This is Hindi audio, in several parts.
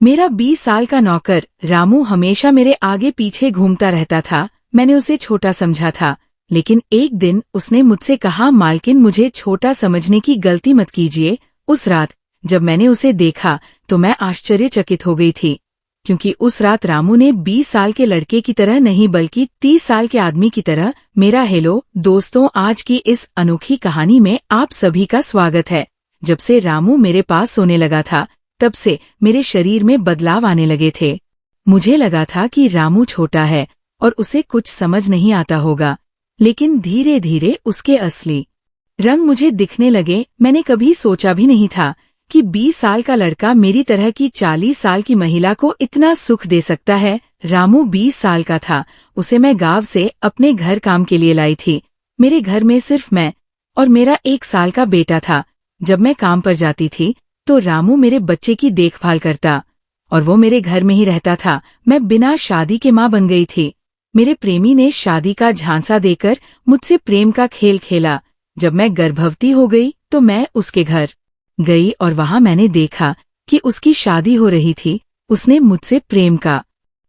मेरा 20 साल का नौकर रामू हमेशा मेरे आगे पीछे घूमता रहता था। मैंने उसे छोटा समझा था, लेकिन एक दिन उसने मुझसे कहा, मालकिन मुझे छोटा समझने की गलती मत कीजिए। उस रात जब मैंने उसे देखा तो मैं आश्चर्यचकित हो गई थी, क्योंकि उस रात रामू ने 20 साल के लड़के की तरह नहीं बल्कि 30 साल के आदमी की तरह मेरा हेलो दोस्तों, आज की इस अनोखी कहानी में आप सभी का स्वागत है। जब से रामू मेरे पास सोने लगा था, तब से मेरे शरीर में बदलाव आने लगे थे। मुझे लगा था कि रामू छोटा है और उसे कुछ समझ नहीं आता होगा, लेकिन धीरे धीरे उसके असली रंग मुझे दिखने लगे। मैंने कभी सोचा भी नहीं था कि 20 साल का लड़का मेरी तरह की 40 साल की महिला को इतना सुख दे सकता है। रामू 20 साल का था। उसे मैं गांव से अपने घर काम के लिए लाई थी। मेरे घर में सिर्फ मैं और मेरा 1 साल का बेटा था। जब मैं काम पर जाती थी तो रामू मेरे बच्चे की देखभाल करता और वो मेरे घर में ही रहता था। मैं बिना शादी के माँ बन गई थी। मेरे प्रेमी ने शादी का झांसा देकर मुझसे प्रेम का खेल खेला। जब मैं गर्भवती हो गई तो मैं उसके घर गई और वहां मैंने देखा कि उसकी शादी हो रही थी। उसने मुझसे प्रेम का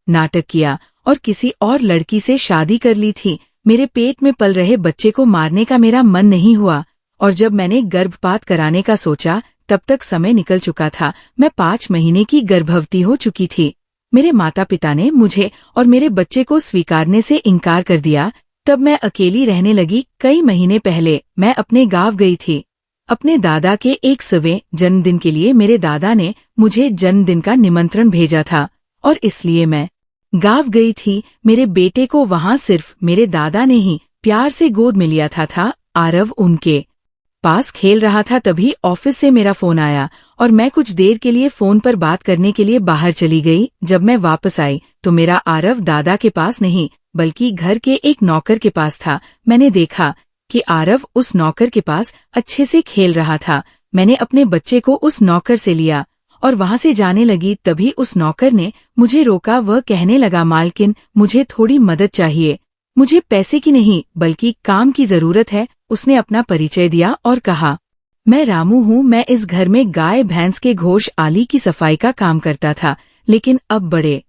नाटक किया और किसी और लड़की से शादी कर ली थी। मेरे पेट में पल रहे बच्चे को मारने का मेरा मन नहीं हुआ, और जब मैंने गर्भपात कराने का सोचा तब तक समय निकल चुका था। मैं 5 महीने की गर्भवती हो चुकी थी। मेरे माता पिता ने मुझे और मेरे बच्चे को स्वीकारने से इनकार कर दिया। तब मैं अकेली रहने लगी। कई महीने पहले मैं अपने गांव गई थी अपने दादा के 100वें जन्मदिन के लिए। मेरे दादा ने मुझे जन्मदिन का निमंत्रण भेजा था और इसलिए मैं गांव गई थी। मेरे बेटे को वहां सिर्फ मेरे दादा ने ही प्यार से गोद में लिया था। आरव उनके पास खेल रहा था। तभी ऑफिस से मेरा फोन आया और मैं कुछ देर के लिए फोन पर बात करने के लिए बाहर चली गई। जब मैं वापस आई तो मेरा आरव दादा के पास नहीं बल्कि घर के एक नौकर के पास था। मैंने देखा कि आरव उस नौकर के पास अच्छे से खेल रहा था। मैंने अपने बच्चे को उस नौकर से लिया और वहां से जाने लगी। तभी उस नौकर ने मुझे रोका। वह कहने लगा, मालकिन मुझे थोड़ी मदद चाहिए। मुझे पैसे की नहीं बल्कि काम की जरूरत है। उसने अपना परिचय दिया और कहा, मैं रामू हूँ। मैं इस घर में गाय भैंस के घोष आली की सफाई का काम करता था, लेकिन अब बड़े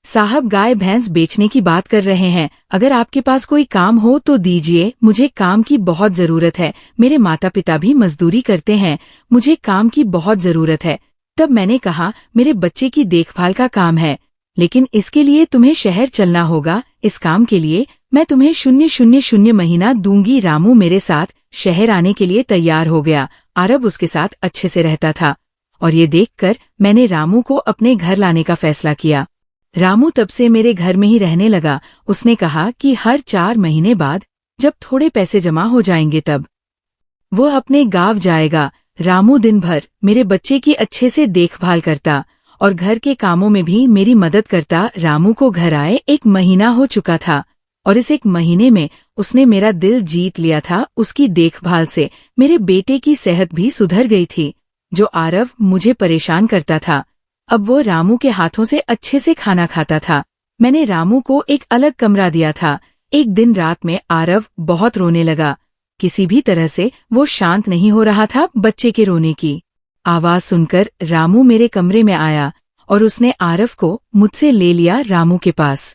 साहब गाय भैंस बेचने की बात कर रहे हैं। अगर आपके पास कोई काम हो तो दीजिए, मुझे काम की बहुत जरूरत है। मेरे माता पिता भी मजदूरी करते हैं, मुझे काम की बहुत जरूरत है। तब मैंने कहा, मेरे बच्चे की देखभाल का काम है, लेकिन इसके लिए तुम्हें शहर चलना होगा। इस काम के लिए मैं तुम्हें 000 महीना दूंगी। रामू मेरे साथ शहर आने के लिए तैयार हो गया। आरव उसके साथ अच्छे से रहता था और ये देखकर मैंने रामू को अपने घर लाने का फैसला किया। रामू तब से मेरे घर में ही रहने लगा। उसने कहा कि हर 4 महीने बाद जब थोड़े पैसे जमा हो जाएंगे तब वो अपने गांव जाएगा। रामू दिन भर मेरे बच्चे की अच्छे से देखभाल करता और घर के कामों में भी मेरी मदद करता। रामू को घर आए 1 महीना हो चुका था और इस 1 महीने में उसने मेरा दिल जीत लिया था। उसकी देखभाल से मेरे बेटे की सेहत भी सुधर गई थी। जो आरव मुझे परेशान करता था, अब वो रामू के हाथों से अच्छे से खाना खाता था। मैंने रामू को एक अलग कमरा दिया था। एक दिन रात में आरव बहुत रोने लगा। किसी भी तरह से वो शांत नहीं हो रहा था। बच्चे के रोने की आवाज सुनकर रामू मेरे कमरे में आया और उसने आरव को मुझसे ले लिया रामू के पास।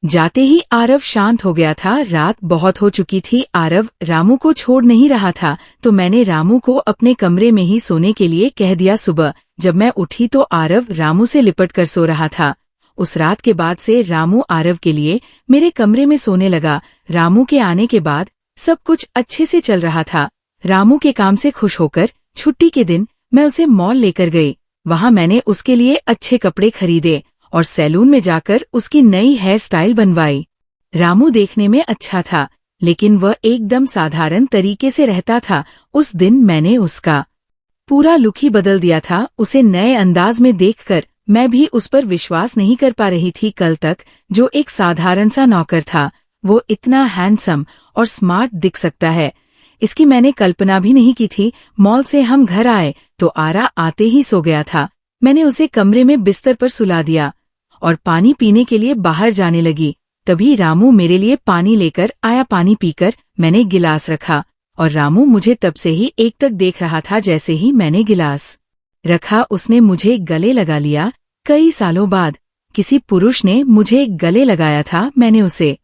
जाते ही आरव शांत हो गया था। रात बहुत हो चुकी थी। आरव रामू को छोड़ नहीं रहा था, तो मैंने रामू को अपने कमरे में ही सोने के लिए कह दिया। सुबह जब मैं उठी तो आरव रामू से लिपट कर सो रहा था। उस रात के बाद से रामू आरव के लिए मेरे कमरे में सोने लगा। रामू के आने के बाद सब कुछ अच्छे से चल रहा था। रामू के काम से खुश होकर छुट्टी के दिन मैं उसे मॉल लेकर गई। वहां मैंने उसके लिए अच्छे कपड़े खरीदे और सैलून में जाकर उसकी नई हेयर स्टाइल बनवाई। रामू देखने में अच्छा था, लेकिन वह एकदम साधारण तरीके से रहता था। उस दिन मैंने उसका पूरा लुक ही बदल दिया था। उसे नए अंदाज में देखकर मैं भी उस पर विश्वास नहीं कर पा रही थी। कल तक जो एक साधारण सा नौकर था, वो इतना हैंडसम और स्मार्ट दिख सकता है, इसकी मैंने कल्पना भी नहीं की थी। मॉल से हम घर आए तो आरा आते ही सो गया था। मैंने उसे कमरे में बिस्तर पर सुला दिया और पानी पीने के लिए बाहर जाने लगी। तभी रामू मेरे लिए पानी लेकर आया। पानी पीकर मैंने गिलास रखा और रामू मुझे तब से ही एकटक देख रहा था। जैसे ही मैंने गिलास रखा उसने मुझे गले लगा लिया। कई सालों बाद किसी पुरुष ने मुझे गले लगाया था, मैंने उसे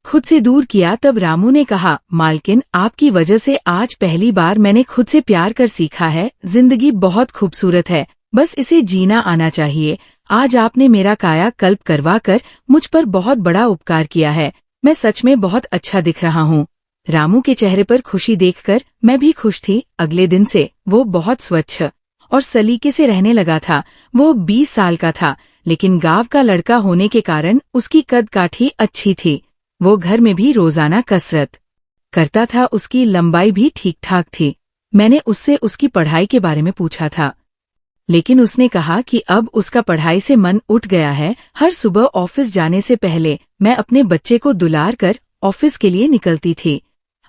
खुद से दूर किया। तब रामू ने कहा, मालकिन, आपकी वजह से आज पहली बार मैंने खुद से प्यार कर सीखा है। जिंदगी बहुत खूबसूरत है, बस इसे जीना आना चाहिए। आज आपने मेरा काया कल्प करवा कर मुझ पर बहुत बड़ा उपकार किया है। मैं सच में बहुत अच्छा दिख रहा हूँ। रामू के चेहरे पर खुशी देखकर मैं भी खुश थी। अगले दिन से वो बहुत स्वच्छ और सलीके से रहने लगा था। वो 20 साल का था, लेकिन गांव का लड़का होने के कारण उसकी कद काठी अच्छी थी। वो घर में भी रोजाना कसरत करता था, उसकी लंबाई भी ठीक ठाक थी। मैंने उससे उसकी पढ़ाई के बारे में पूछा था, लेकिन उसने कहा कि अब उसका पढ़ाई से मन उठ गया है। हर सुबह ऑफिस जाने से पहले मैं अपने बच्चे को दुलार कर ऑफिस के लिए निकलती थी।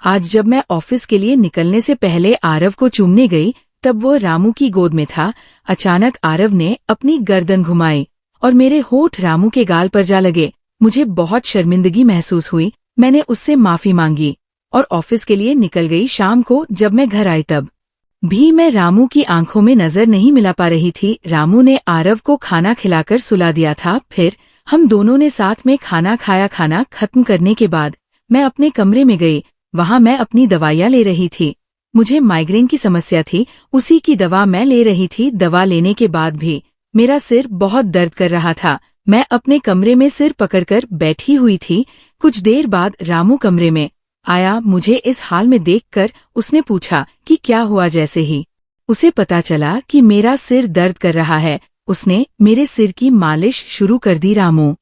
आज जब मैं ऑफिस के लिए निकलने से पहले आरव को चूमने गई, तब वो रामू की गोद में था। अचानक आरव ने अपनी गर्दन घुमाई और मेरे होठ रामू के गाल पर जा लगे। मुझे बहुत शर्मिंदगी महसूस हुई। मैंने उससे माफी मांगी और ऑफिस के लिए निकल गई। शाम को जब मैं घर आई तब भी मैं रामू की आंखों में नजर नहीं मिला पा रही थी। रामू ने आरव को खाना खिलाकर सुला दिया था। फिर हम दोनों ने साथ में खाना खाया। खाना खत्म करने के बाद मैं अपने कमरे में गई। वहां मैं अपनी दवाइयां ले रही थी। मुझे माइग्रेन की समस्या थी, उसी की दवा मैं ले रही थी। दवा लेने के बाद भी मेरा सिर बहुत दर्द कर रहा था। मैं अपने कमरे में सिर पकड़कर बैठी हुई थी। कुछ देर बाद रामू कमरे में आया। मुझे इस हाल में देखकर उसने पूछा कि क्या हुआ। जैसे ही उसे पता चला कि मेरा सिर दर्द कर रहा है, उसने मेरे सिर की मालिश शुरू कर दी। रामू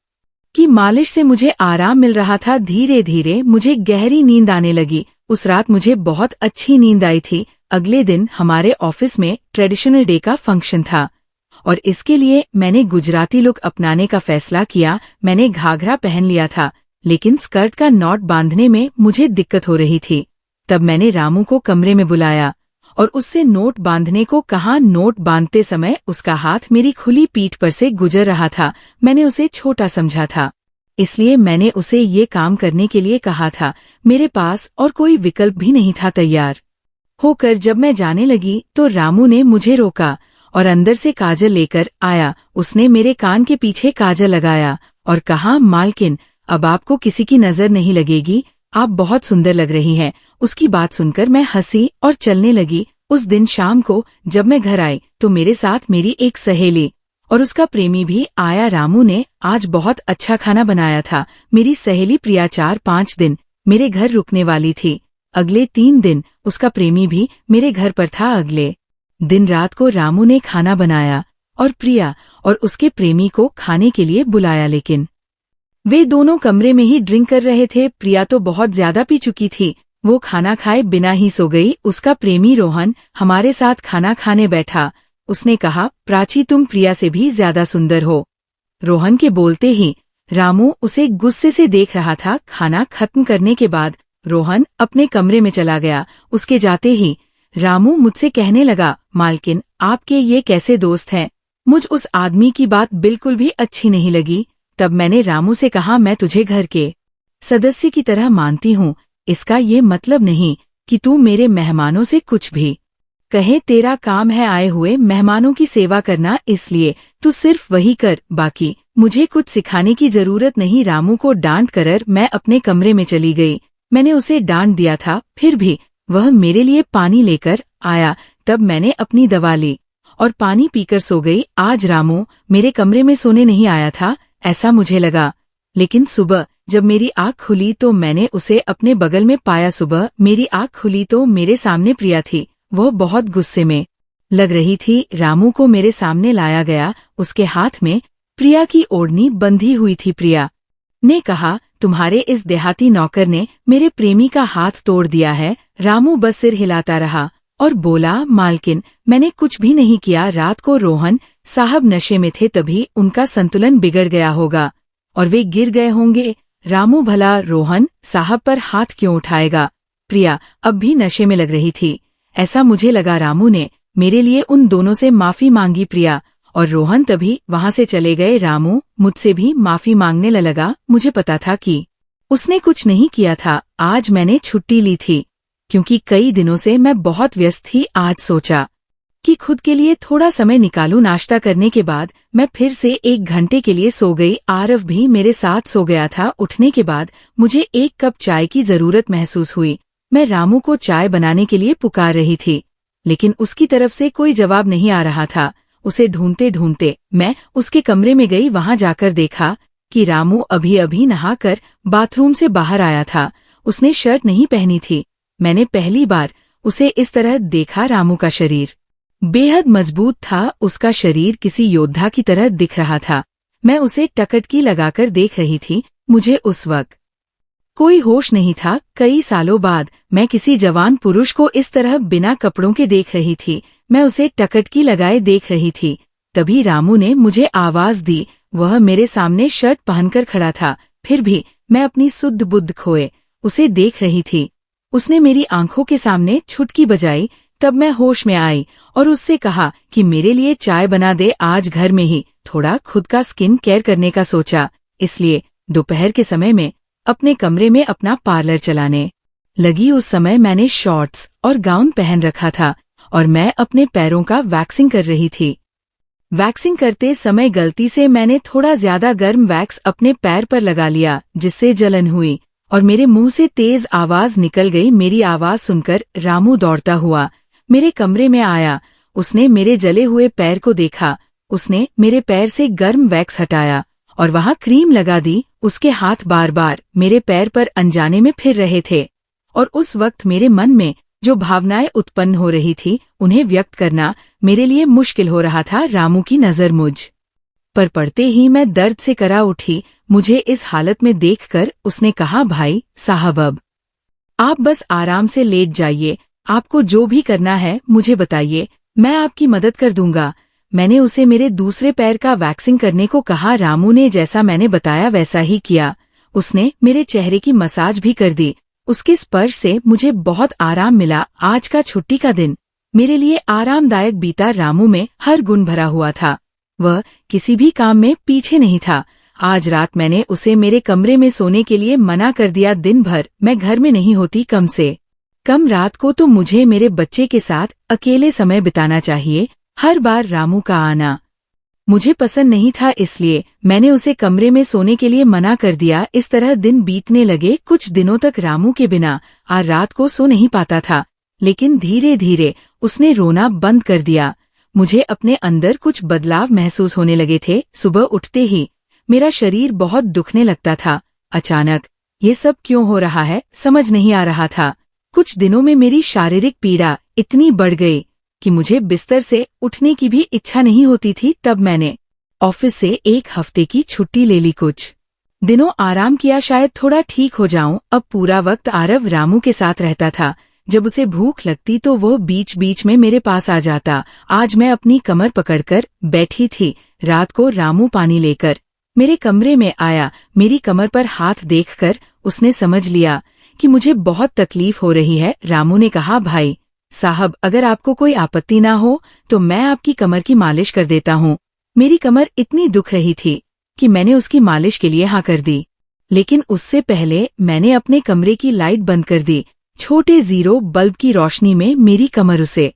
की मालिश से मुझे आराम मिल रहा था। धीरे धीरे मुझे गहरी नींद आने लगी। उस रात मुझे बहुत अच्छी नींद आई थी। अगले दिन हमारे ऑफिस में ट्रेडिशनल डे का फंक्शन था और इसके लिए मैंने गुजराती लुक अपनाने का फैसला किया। मैंने घाघरा पहन लिया था, लेकिन स्कर्ट का नॉट बांधने में मुझे दिक्कत हो रही थी। तब मैंने रामू को कमरे में बुलाया और उससे नोट बांधने को कहा। नोट बांधते समय उसका हाथ मेरी खुली पीठ पर से गुजर रहा था। मैंने उसे छोटा समझा था, इसलिए मैंने उसे ये काम करने के लिए कहा था। मेरे पास और कोई विकल्प भी नहीं था। तैयार होकर जब मैं जाने लगी तो रामू ने मुझे रोका और अंदर से काजल लेकर आया। उसने मेरे कान के पीछे काजल लगाया और कहा, मालकिन, अब आपको किसी की नजर नहीं लगेगी, आप बहुत सुंदर लग रही हैं। उसकी बात सुनकर मैं हंसी और चलने लगी। उस दिन शाम को जब मैं घर आई तो मेरे साथ मेरी एक सहेली और उसका प्रेमी भी आया। रामू ने आज बहुत अच्छा खाना बनाया था। मेरी सहेली प्रिया 4-5 दिन मेरे घर रुकने वाली थी। अगले 3 दिन उसका प्रेमी भी मेरे घर पर था। अगले दिन रात को रामू ने खाना बनाया और प्रिया और उसके प्रेमी को खाने के लिए बुलाया, लेकिन वे दोनों कमरे में ही ड्रिंक कर रहे थे। प्रिया तो बहुत ज्यादा पी चुकी थी। वो खाना खाए बिना ही सो गई। उसका प्रेमी रोहन हमारे साथ खाना खाने बैठा। उसने कहा, प्राची, तुम प्रिया से भी ज्यादा सुंदर हो। रोहन के बोलते ही रामू उसे गुस्से से देख रहा था। खाना खत्म करने के बाद रोहन अपने कमरे में चला गया। उसके जाते ही रामू मुझसे कहने लगा, मालकिन, आपके ये कैसे दोस्त हैं? मुझ उस आदमी की बात बिल्कुल भी अच्छी नहीं लगी। तब मैंने रामू से कहा, मैं तुझे घर के सदस्य की तरह मानती हूँ। इसका ये मतलब नहीं कि तू मेरे मेहमानों से कुछ भी कहे। तेरा काम है आए हुए मेहमानों की सेवा करना, इसलिए तू सिर्फ वही कर, बाकी मुझे कुछ सिखाने की जरूरत नहीं। रामू को डांट कर मैं अपने कमरे में चली गई। मैंने उसे डांट दिया था, फिर भी वह मेरे लिए पानी लेकर आया। तब मैंने अपनी दवा ली और पानी पीकर सो गई। आज रामू मेरे कमरे में सोने नहीं आया था, ऐसा मुझे लगा, लेकिन सुबह जब मेरी आँख खुली तो मैंने उसे अपने बगल में पाया। सुबह मेरी आँख खुली तो मेरे सामने प्रिया थी। वह बहुत गुस्से में लग रही थी। रामू को मेरे सामने लाया गया। उसके हाथ में प्रिया की ओढ़नी बंधी हुई थी। प्रिया ने कहा, तुम्हारे इस देहाती नौकर ने मेरे प्रेमी का हाथ तोड़ दिया है। रामू बस सिर हिलाता रहा और बोला, मालकिन, मैंने कुछ भी नहीं किया। रात को रोहन साहब नशे में थे, तभी उनका संतुलन बिगड़ गया होगा और वे गिर गए होंगे। रामू भला रोहन साहब पर हाथ क्यों उठाएगा? प्रिया अब भी नशे में लग रही थी, ऐसा मुझे लगा। रामू ने मेरे लिए उन दोनों से माफी मांगी। प्रिया और रोहन तभी वहां से चले गए। रामू मुझसे भी माफी मांगने लगा। मुझे पता था कि उसने कुछ नहीं किया था। आज मैंने छुट्टी ली थी क्योंकि कई दिनों से मैं बहुत व्यस्त थी। आज सोचा कि खुद के लिए थोड़ा समय निकालूं। नाश्ता करने के बाद मैं फिर से 1 घंटे के लिए सो गई। आरव भी मेरे साथ सो गया था। उठने के बाद मुझे 1 कप चाय की जरूरत महसूस हुई। मैं रामू को चाय बनाने के लिए पुकार रही थी, लेकिन उसकी तरफ से कोई जवाब नहीं आ रहा था। उसे ढूंढते ढूंढते मैं उसके कमरे में गई। वहां जाकर देखा कि रामू अभी अभी नहाकर बाथरूम से बाहर आया था। उसने शर्ट नहीं पहनी थी। मैंने पहली बार उसे इस तरह देखा। रामू का शरीर बेहद मजबूत था। उसका शरीर किसी योद्धा की तरह दिख रहा था। मैं उसे टकटकी लगाकर देख रही थी। मुझे उस वक्त कोई होश नहीं था। कई सालों बाद मैं किसी जवान पुरुष को इस तरह बिना कपड़ों के देख रही थी। मैं उसे टकटकी लगाए देख रही थी। तभी रामू ने मुझे आवाज दी। वह मेरे सामने शर्ट पहनकर खड़ा था। फिर भी मैं अपनी सुध बुद्ध खोए उसे देख रही थी। उसने मेरी आंखों के सामने छुटकी बजाई। तब मैं होश में आई और उससे कहा कि मेरे लिए चाय बना दे। आज घर में ही थोड़ा खुद का स्किन केयर करने का सोचा, इसलिए दोपहर के समय में अपने कमरे में अपना पार्लर चलाने लगी। उस समय मैंने शॉर्ट्स और गाउन पहन रखा था और मैं अपने पैरों का वैक्सिंग कर रही थी। वैक्सिंग करते समय गलती से मैंने थोड़ा ज्यादा गर्म वैक्स अपने पैर पर लगा लिया, जिससे जलन हुई और मेरे मुंह से तेज आवाज निकल गई। मेरी आवाज सुनकर रामू दौड़ता हुआ मेरे कमरे में आया। उसने मेरे जले हुए पैर को देखा। उसने मेरे पैर से गर्म वैक्स हटाया और वहां क्रीम लगा दी। उसके हाथ बार बार मेरे पैर पर अनजाने में फिर रहे थे और उस वक्त मेरे मन में जो भावनाएं उत्पन्न हो रही थी उन्हें व्यक्त करना मेरे लिए मुश्किल हो रहा था। रामू की नजर मुझ पर पड़ते ही मैं दर्द से करा उठी। मुझे इस हालत में देखकर उसने कहा, भाई साहब अब आप बस आराम से लेट जाइए। आपको जो भी करना है मुझे बताइए, मैं आपकी मदद कर दूंगा। मैंने उसे मेरे दूसरे पैर का वैक्सिंग करने को कहा। रामू ने जैसा मैंने बताया वैसा ही किया। उसने मेरे चेहरे की मसाज भी कर दी। उसके स्पर्श से मुझे बहुत आराम मिला। आज का छुट्टी का दिन मेरे लिए आरामदायक बीता। रामू में हर गुण भरा हुआ था। वह किसी भी काम में पीछे नहीं था। आज रात मैंने उसे मेरे कमरे में सोने के लिए मना कर दिया। दिन भर मैं घर में नहीं होती। कम से कम रात को तो मुझे मेरे बच्चे के साथ अकेले समय बिताना चाहिए। हर बार रामू का आना मुझे पसंद नहीं था, इसलिए मैंने उसे कमरे में सोने के लिए मना कर दिया। इस तरह दिन बीतने लगे। कुछ दिनों तक रामू के बिना आज रात को सो नहीं पाता था, लेकिन धीरे धीरे उसने रोना बंद कर दिया। मुझे अपने अंदर कुछ बदलाव महसूस होने लगे थे। सुबह उठते ही मेरा शरीर बहुत दुखने लगता था। अचानक ये सब क्यों हो रहा है समझ नहीं आ रहा था। कुछ दिनों में मेरी शारीरिक पीड़ा इतनी बढ़ गई कि मुझे बिस्तर से उठने की भी इच्छा नहीं होती थी। तब मैंने ऑफिस से 1 हफ्ते की छुट्टी ले ली। कुछ दिनों आराम किया, शायद थोड़ा ठीक हो जाऊं। अब पूरा वक्त आरव रामू के साथ रहता था। जब उसे भूख लगती तो वो बीच बीच में मेरे पास आ जाता। आज मैं अपनी कमर पकड़कर बैठी थी। रात को रामू पानी लेकर मेरे कमरे में आया। मेरी कमर पर हाथ देखकर उसने समझ लिया कि मुझे बहुत तकलीफ हो रही है। रामू ने कहा, भाई साहब अगर आपको कोई आपत्ति ना हो तो मैं आपकी कमर की मालिश कर देता हूँ। मेरी कमर इतनी दुख रही थी कि मैंने उसकी मालिश के लिए हाँ कर दी, लेकिन उससे पहले मैंने अपने कमरे की लाइट बंद कर दी। छोटे 0 बल्ब की रोशनी में मेरी कमर उसे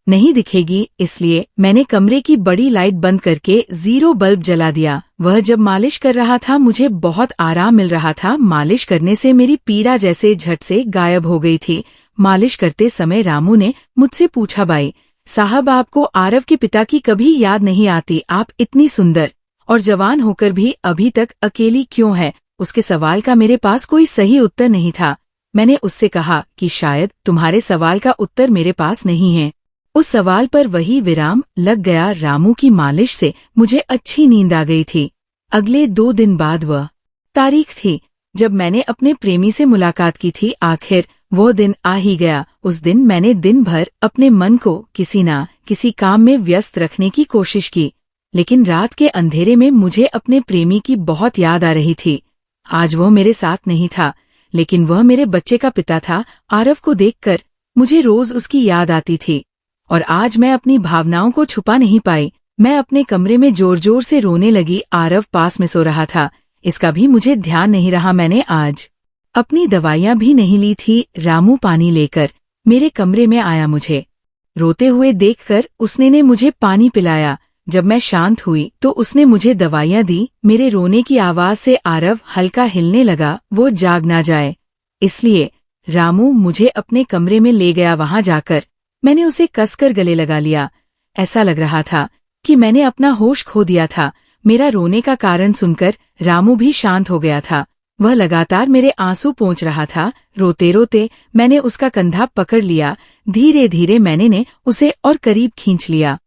नहीं दिखेगी, इसलिए मैंने कमरे की बड़ी लाइट बंद करके 0 बल्ब जला दिया। वह जब मालिश कर रहा था मुझे बहुत आराम मिल रहा था। मालिश करने से मेरी पीड़ा जैसे झट से गायब हो गई थी। मालिश करते समय रामू ने मुझसे पूछा, भाई साहब आपको आरव के पिता की कभी याद नहीं आती? आप इतनी सुंदर और जवान होकर भी अभी तक अकेली क्यों है? उसके सवाल का मेरे पास कोई सही उत्तर नहीं था। मैंने उससे कहा कि शायद तुम्हारे सवाल का उत्तर मेरे पास नहीं है। उस सवाल पर वही विराम लग गया। रामू की मालिश से मुझे अच्छी नींद आ गई थी। अगले 2 दिन बाद वह तारीख थी जब मैंने अपने प्रेमी से मुलाकात की थी। आखिर वो दिन आ ही गया। उस दिन मैंने दिन भर अपने मन को किसी न किसी काम में व्यस्त रखने की कोशिश की, लेकिन रात के अंधेरे में मुझे अपने प्रेमी की बहुत याद आ रही थी। आज वो मेरे साथ नहीं था, लेकिन वह मेरे बच्चे का पिता था। आरव को देखकर मुझे रोज उसकी याद आती थी और आज मैं अपनी भावनाओं को छुपा नहीं पाई। मैं अपने कमरे में जोर जोर से रोने लगी। आरव पास में सो रहा था, इसका भी मुझे ध्यान नहीं रहा। मैंने आज अपनी दवाइयां भी नहीं ली थी। रामू पानी लेकर मेरे कमरे में आया। मुझे रोते हुए देखकर उसने ने मुझे पानी पिलाया। जब मैं शांत हुई तो उसने मुझे दवाइयाँ दी। मेरे रोने की आवाज से आरव हल्का हिलने लगा, वो जाग ना जाए इसलिए। रामू मुझे अपने कमरे में ले गया। वहां जाकर मैंने उसे कसकर गले लगा लिया। ऐसा लग रहा था कि मैंने अपना होश खो दिया था। मेरा रोने का कारण सुनकर रामू भी शांत हो गया था। वह लगातार मेरे आंसू पोंछ रहा था। रोते रोते मैंने उसका कंधा पकड़ लिया। धीरे धीरे मैंने उसे और करीब खींच लिया।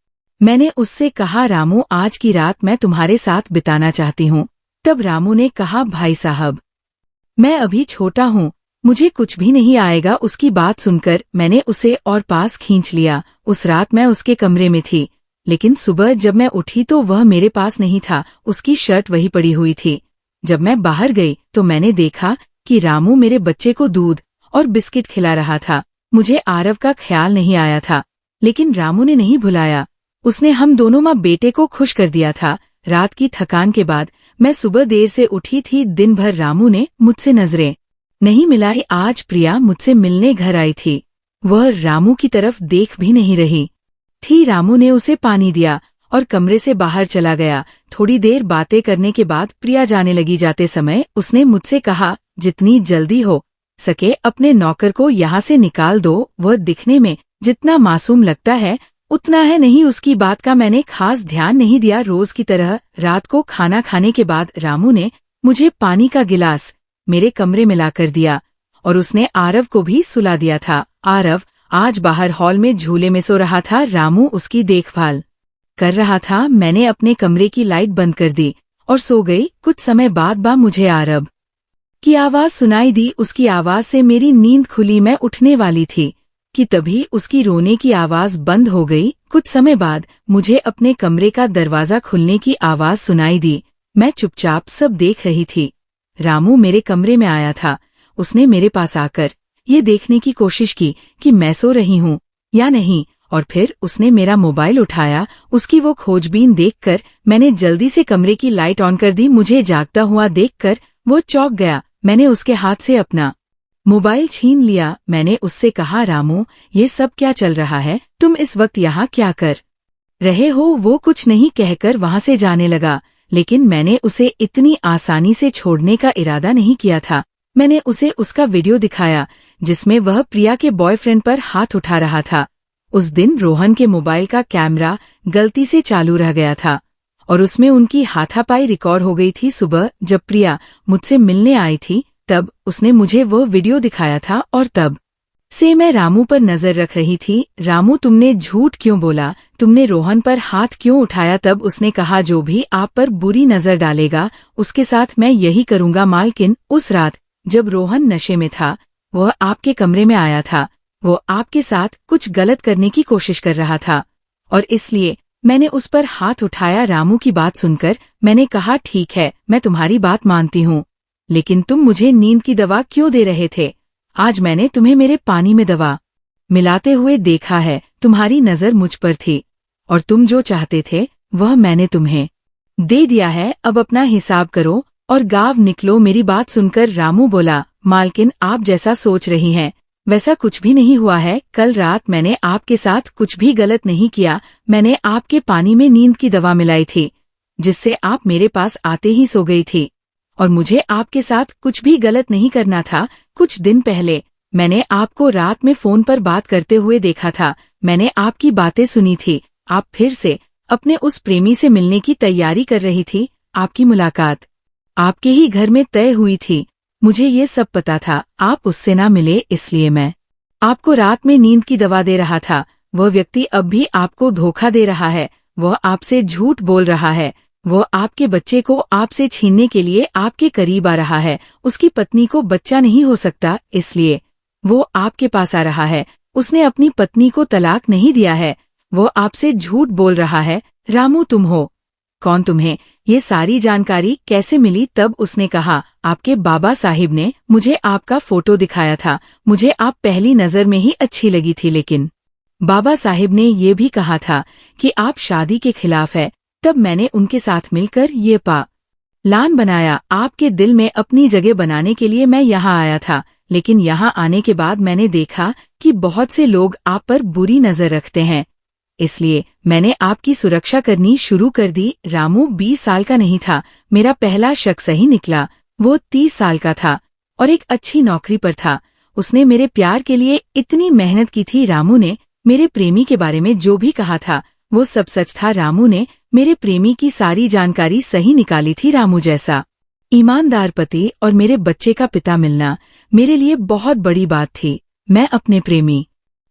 मैंने उससे कहा, रामू आज की रात मैं तुम्हारे साथ बिताना चाहती हूँ। तब रामू ने कहा, भाई साहब मैं अभी छोटा हूँ, मुझे कुछ भी नहीं आएगा। उसकी बात सुनकर मैंने उसे और पास खींच लिया। उस रात मैं उसके कमरे में थी, लेकिन सुबह जब मैं उठी तो वह मेरे पास नहीं था। उसकी शर्ट वही पड़ी हुई थी। जब मैं बाहर गई तो मैंने देखा कि रामू मेरे बच्चे को दूध और बिस्किट खिला रहा था। मुझे आरव का ख्याल नहीं आया था, लेकिन रामू ने नहीं भुलाया। उसने हम दोनों माँ बेटे को खुश कर दिया था। रात की थकान के बाद मैं सुबह देर से उठी थी। दिन भर रामू ने मुझसे नजरें नहीं मिलाई। आज प्रिया मुझसे मिलने घर आई थी। वह रामू की तरफ देख भी नहीं रही थी। रामू ने उसे पानी दिया और कमरे से बाहर चला गया। थोड़ी देर बातें करने के बाद प्रिया जाने लगी। जाते समय उसने मुझसे कहा, जितनी जल्दी हो सके अपने नौकर को यहाँ से निकाल दो। वह दिखने में जितना मासूम लगता है उतना है नहीं। उसकी बात का मैंने खास ध्यान नहीं दिया। रोज की तरह रात को खाना खाने के बाद रामू ने मुझे पानी का गिलास मेरे कमरे में लाकर दिया और उसने आरव को भी सुला दिया था। आरव आज बाहर हॉल में झूले में सो रहा था। रामू उसकी देखभाल कर रहा था। मैंने अपने कमरे की लाइट बंद कर दी और सो गई। कुछ समय बाद मुझे आरव की आवाज सुनाई दी। उसकी आवाज से मेरी नींद खुली। मैं उठने वाली थी कि तभी उसकी रोने की आवाज बंद हो गई। कुछ समय बाद मुझे अपने कमरे का दरवाजा खुलने की आवाज सुनाई दी। मैं चुपचाप सब देख रही थी। रामू मेरे कमरे में आया था। उसने मेरे पास आकर ये देखने की कोशिश की कि मैं सो रही हूँ या नहीं, और फिर उसने मेरा मोबाइल उठाया। उसकी वो खोजबीन देखकर मैंने जल्दी से कमरे की लाइट ऑन कर दी। मुझे जागता हुआ देखकर वो चौंक गया। मैंने उसके हाथ से अपना मोबाइल छीन लिया। मैंने उससे कहा, रामू ये सब क्या चल रहा है? तुम इस वक्त यहाँ क्या कर रहे हो? वो कुछ नहीं कहकर वहां से जाने लगा, लेकिन मैंने उसे इतनी आसानी से छोड़ने का इरादा नहीं किया था। मैंने उसे उसका वीडियो दिखाया जिसमें वह प्रिया के बॉयफ्रेंड पर हाथ उठा रहा था। उस दिन रोहन के मोबाइल का कैमरा गलती से चालू रह गया था और उसमें उनकी हाथापाई रिकॉर्ड हो गई थी। सुबह जब प्रिया मुझसे मिलने आई थी तब उसने मुझे वो वीडियो दिखाया था और तब से मैं रामू पर नजर रख रही थी। रामू तुमने झूठ क्यों बोला? तुमने रोहन पर हाथ क्यों उठाया? तब उसने कहा, जो भी आप पर बुरी नजर डालेगा उसके साथ मैं यही करूंगा। मालकिन उस रात जब रोहन नशे में था वह आपके कमरे में आया था। वो आपके साथ कुछ गलत करने की कोशिश कर रहा था और इसलिए मैंने उस पर हाथ उठाया। रामू की बात सुनकर मैंने कहा, ठीक है मैं तुम्हारी बात मानती हूँ, लेकिन तुम मुझे नींद की दवा क्यों दे रहे थे? आज मैंने तुम्हें मेरे पानी में दवा मिलाते हुए देखा है। तुम्हारी नजर मुझ पर थी और तुम जो चाहते थे वह मैंने तुम्हें दे दिया है। अब अपना हिसाब करो और गाँव निकलो। मेरी बात सुनकर रामू बोला, मालकिन आप जैसा सोच रही हैं वैसा कुछ भी नहीं हुआ है। कल रात मैंने आपके साथ कुछ भी गलत नहीं किया। मैंने आपके पानी में नींद की दवा मिलाई थी जिससे आप मेरे पास आते ही सो गई थी और मुझे आपके साथ कुछ भी गलत नहीं करना था। कुछ दिन पहले मैंने आपको रात में फोन पर बात करते हुए देखा था। मैंने आपकी बातें सुनी थी। आप फिर से अपने उस प्रेमी से मिलने की तैयारी कर रही थी। आपकी मुलाकात आपके ही घर में तय हुई थी। मुझे ये सब पता था। आप उससे ना मिले इसलिए मैं आपको रात में नींद की दवा दे रहा था। वह व्यक्ति अब भी आपको धोखा दे रहा है। वह आपसे झूठ बोल रहा है। वो आपके बच्चे को आपसे छीनने के लिए आपके करीब आ रहा है। उसकी पत्नी को बच्चा नहीं हो सकता इसलिए वो आपके पास आ रहा है। उसने अपनी पत्नी को तलाक नहीं दिया है। वो आपसे झूठ बोल रहा है। रामू तुम हो कौन? तुम्हें ये सारी जानकारी कैसे मिली? तब उसने कहा, आपके बाबा साहिब ने मुझे आपका फोटो दिखाया था। मुझे आप पहली नजर में ही अच्छी लगी थी, लेकिन बाबा साहिब ने ये भी कहा था कि आप शादी के खिलाफ है। तब मैंने उनके साथ मिलकर ये प्लान बनाया। आपके दिल में अपनी जगह बनाने के लिए मैं यहाँ आया था। लेकिन यहाँ आने के बाद मैंने देखा कि बहुत से लोग आप पर बुरी नजर रखते हैं। इसलिए मैंने आपकी सुरक्षा करनी शुरू कर दी। रामू 20 साल का नहीं था, मेरा पहला शक सही निकला। वो 30 साल का था और एक अच्छी नौकरी पर था। उसने मेरे प्यार के लिए इतनी मेहनत की थी। रामू ने मेरे प्रेमी के बारे में जो भी कहा था वो सब सच था। रामू ने मेरे प्रेमी की सारी जानकारी सही निकाली थी। रामू जैसा ईमानदार पति और मेरे बच्चे का पिता मिलना मेरे लिए बहुत बड़ी बात थी। मैं अपने प्रेमी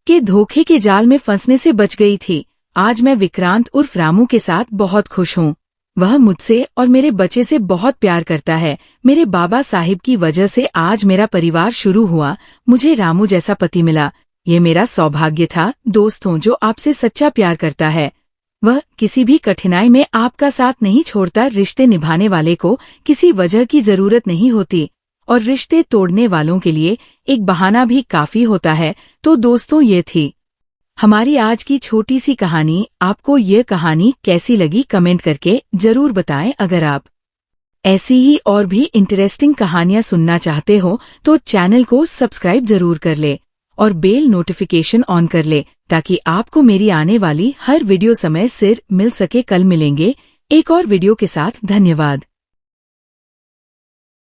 के धोखे के जाल में फंसने से बच गई थी। आज मैं विक्रांत उर्फ रामू के साथ बहुत खुश हूँ। वह मुझसे और मेरे बच्चे से बहुत प्यार करता है। मेरे बाबा साहिब की वजह से आज मेरा परिवार शुरू हुआ। मुझे रामू जैसा पति मिला, ये मेरा सौभाग्य था। दोस्तों, जो आपसे सच्चा प्यार करता है वह किसी भी कठिनाई में आपका साथ नहीं छोड़ता। रिश्ते निभाने वाले को किसी वजह की जरूरत नहीं होती और रिश्ते तोड़ने वालों के लिए एक बहाना भी काफी होता है। तो दोस्तों, ये थी हमारी आज की छोटी सी कहानी। आपको ये कहानी कैसी लगी कमेंट करके जरूर बताएं। अगर आप ऐसी ही और भी इंटरेस्टिंग कहानियां सुनना चाहते हो तो चैनल को सब्सक्राइब जरूर कर ले और बेल नोटिफिकेशन ऑन कर ले ताकि आपको मेरी आने वाली हर वीडियो समय सिर मिल सके। कल मिलेंगे एक और वीडियो के साथ। धन्यवाद।